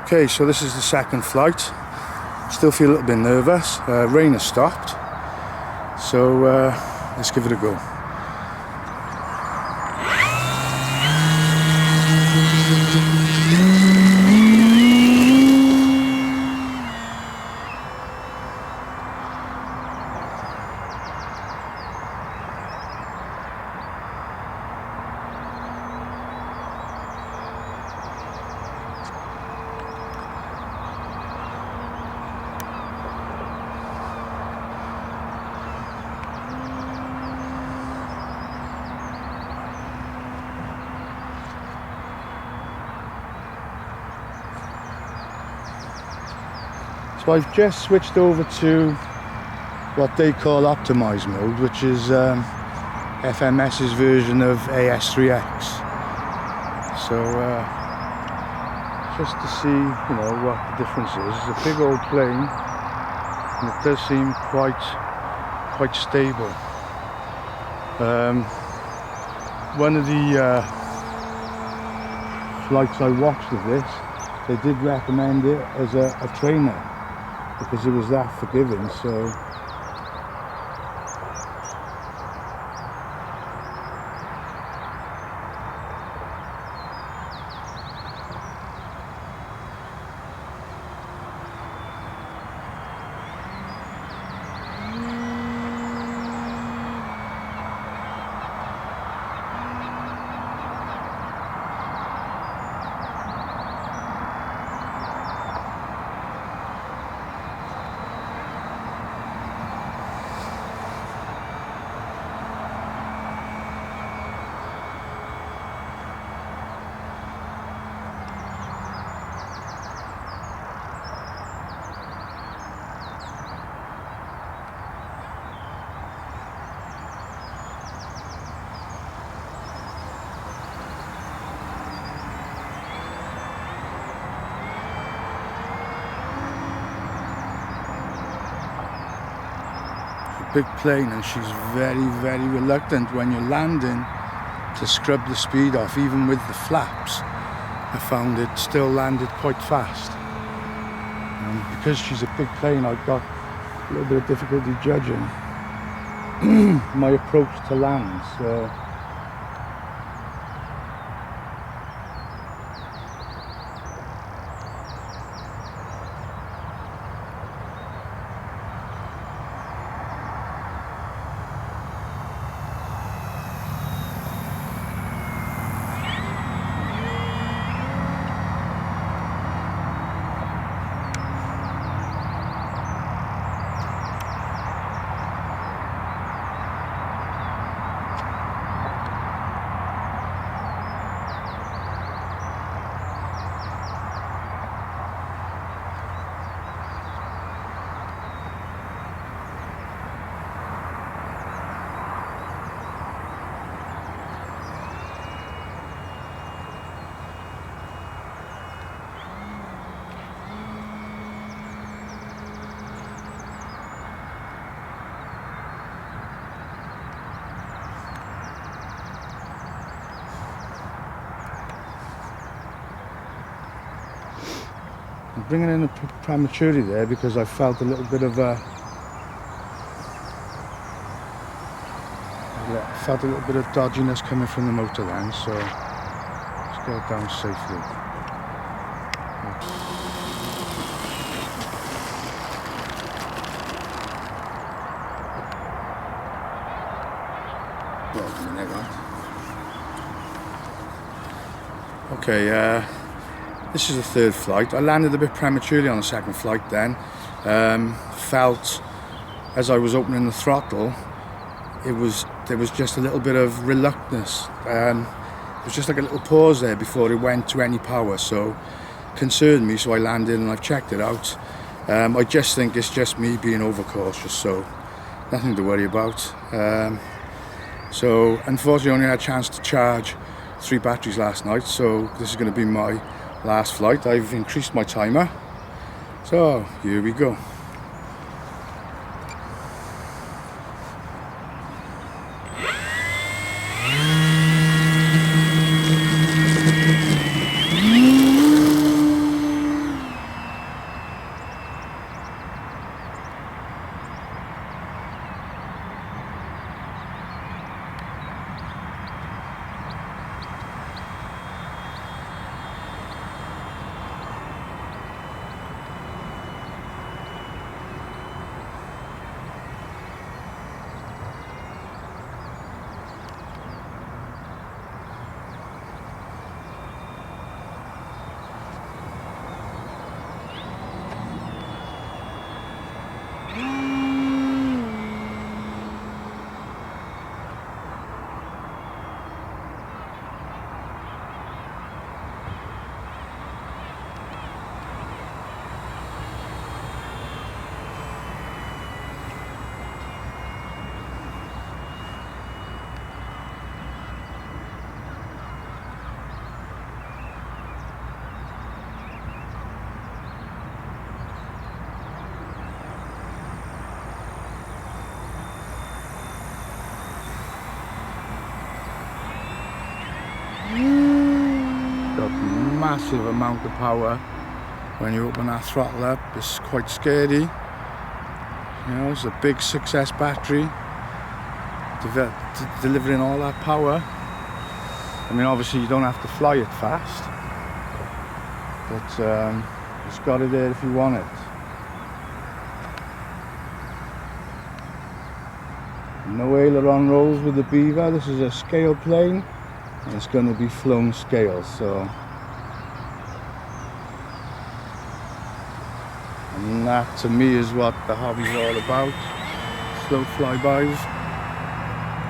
Okay, so this is the second flight. Still feel a little bit nervous. Rain has stopped, so let's give it a go. So I've just switched over to what they call optimized mode, which is FMS's version of AS3X. So just to see, you know, what the difference is. It's a big old plane, and it does seem quite stable. One of the flights I watched of this, they did recommend it as a trainer, because it was that forgiving. So big plane, and she's very reluctant when you're landing to scrub the speed off. Even with the flaps, I found it still landed quite fast. Because she's a big plane, I've got a little bit of difficulty judging my approach to land. So I'm bringing in prematurely there because I felt a little bit of dodginess coming from the motor lens, so let's get it down safely. Okay, this is the third flight. I landed a bit prematurely on the second flight then. Felt as I was opening the throttle, there was just a little bit of reluctance. It was just like a little pause there before it went to any power, so concerned me, so I landed and I've checked it out. I just think it's just me being overcautious, so nothing to worry about. So unfortunately I only had a chance to charge 3 batteries last night, so this is going to be my last flight. I've increased my timer, so here we go. massive amount of power when you open that throttle up. It's quite scary. You know, it's a big 6S battery delivering all that power. I mean, obviously you don't have to fly it fast, but it's got it there if you want it. No aileron rolls with the Beaver. This is a scale plane and it's going to be flown scale, so, and that to me is what the hobby's all about. Slow flybys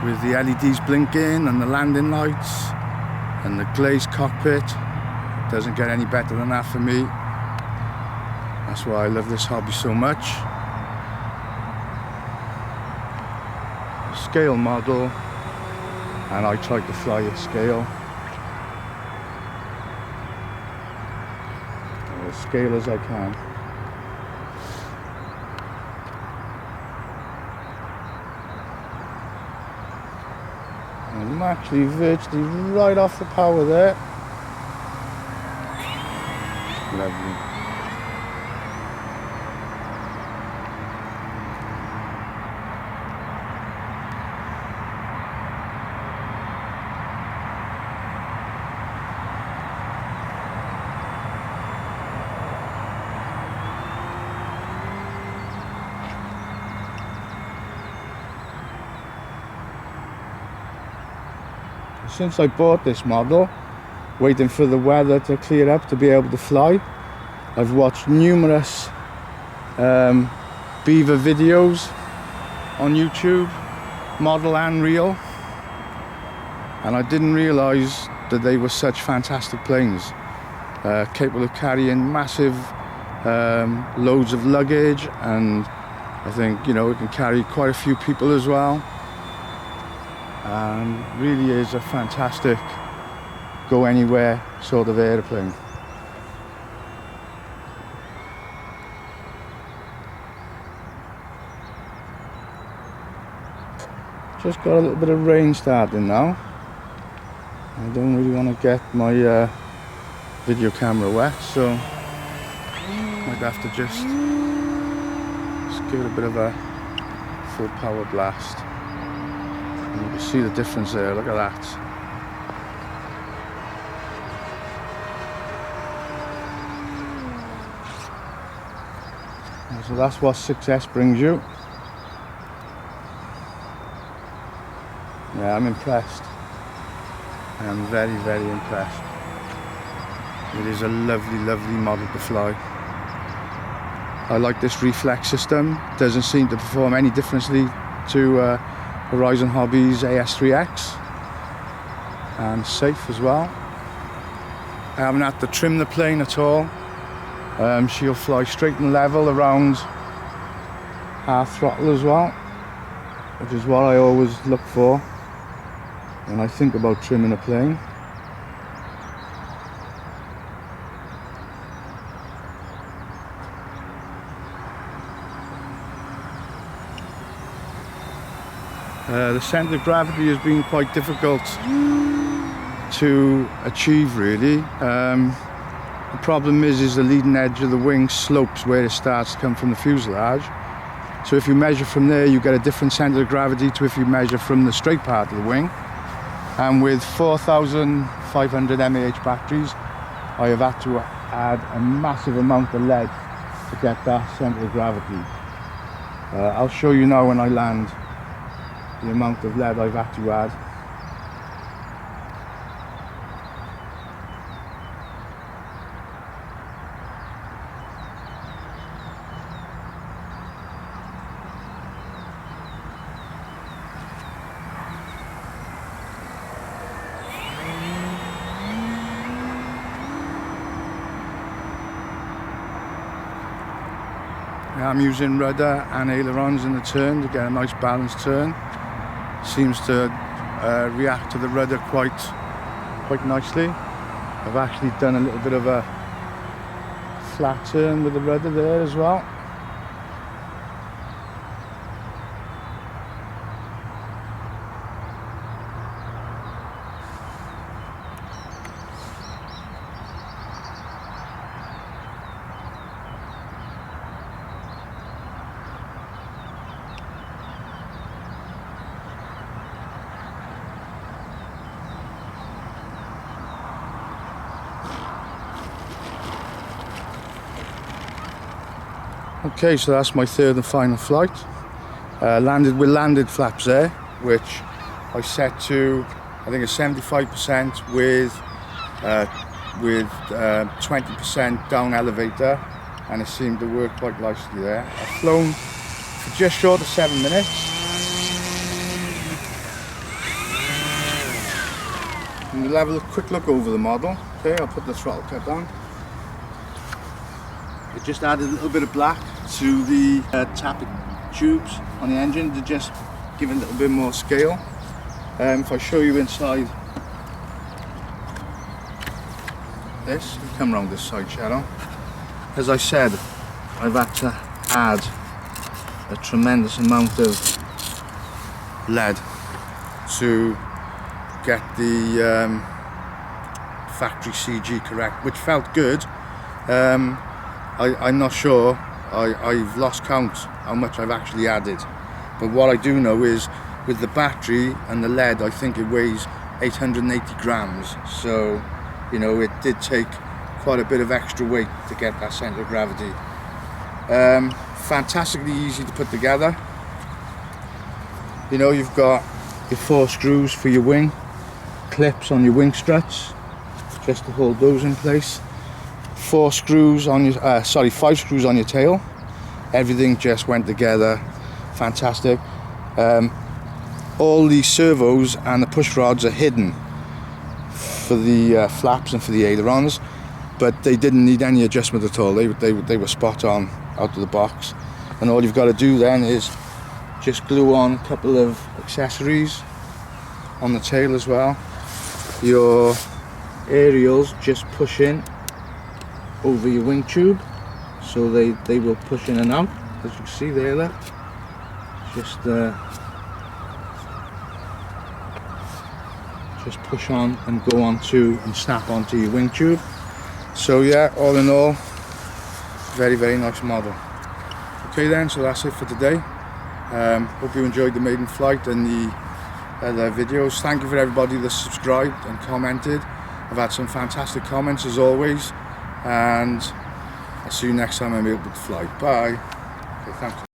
with the LEDs blinking and the landing lights and the glazed cockpit. Doesn't get any better than that for me. That's why I love this hobby so much. Scale model, and I try to fly at scale, as scale as I can. I'm actually virtually right off the power there. Lovely. Since I bought this model, waiting for the weather to clear up to be able to fly, I've watched numerous Beaver videos on YouTube, model and real, and I didn't realise that they were such fantastic planes, capable of carrying massive loads of luggage, and I think, you know, it can carry quite a few people as well. And really is a fantastic go anywhere sort of airplane. Just got a little bit of rain starting now. I don't really want to get my video camera wet, so might have to just give it a bit of a full power blast. And you can see the difference there, look at that. And so that's what 6S brings you. Yeah, I'm impressed. I am very, very impressed. It is a lovely, lovely model to fly. I like this reflex system. Doesn't seem to perform any differently to Horizon Hobbies AS3X, and safe as well. I haven't had to trim the plane at all. She'll fly straight and level around half throttle as well, which is what I always look for when I think about trimming a plane. The centre of gravity has been quite difficult to achieve, really. The problem is the leading edge of the wing slopes where it starts to come from the fuselage. So if you measure from there, you get a different centre of gravity to if you measure from the straight part of the wing. And with 4,500 mAh batteries, I have had to add a massive amount of lead to get that centre of gravity. I'll show you now when I land the amount of lead I've had to add. I'm using rudder and ailerons in the turn to get a nice balanced turn. Seems to react to the rudder quite nicely. I've actually done a little bit of a flat turn with the rudder there as well. Okay, so that's my third and final flight. Landed with landed flaps there, which I set to, I think, a 75% with 20% down elevator, and it seemed to work quite nicely there. I've flown for just short of 7 minutes. And we'll have a quick look over the model. Okay, I'll put the throttle cut down. It just added a little bit of black to the tappet tubes on the engine to just give it a little bit more scale. If I show you inside this, you come around this side shadow. As I said, I've had to add a tremendous amount of lead to get the factory CG correct, which felt good. I'm not sure, I've lost count how much I've actually added, but what I do know is with the battery and the lead, I think it weighs 880 grams, so you know, it did take quite a bit of extra weight to get that centre of gravity. Fantastically easy to put together. You know, you've got your 4 screws for your wing, clips on your wing struts just to hold those in place. 5 screws on your tail. Everything just went together fantastic. All the servos and the push rods are hidden for the flaps and for the ailerons, but they didn't need any adjustment at all. They were spot on out of the box, and all you've got to do then is just glue on a couple of accessories on the tail as well. Your aerials just push in over your wing tube, so they will push in and out, as you can see there. Look, just push on and go onto and snap onto your wing tube. So yeah, all in all, very nice model. Okay then, so that's it for today. Hope you enjoyed the maiden flight and the other videos. Thank you for everybody that subscribed and commented. I've had some fantastic comments as always, and I'll see you next time I'm able to fly. Bye. Okay, thanks.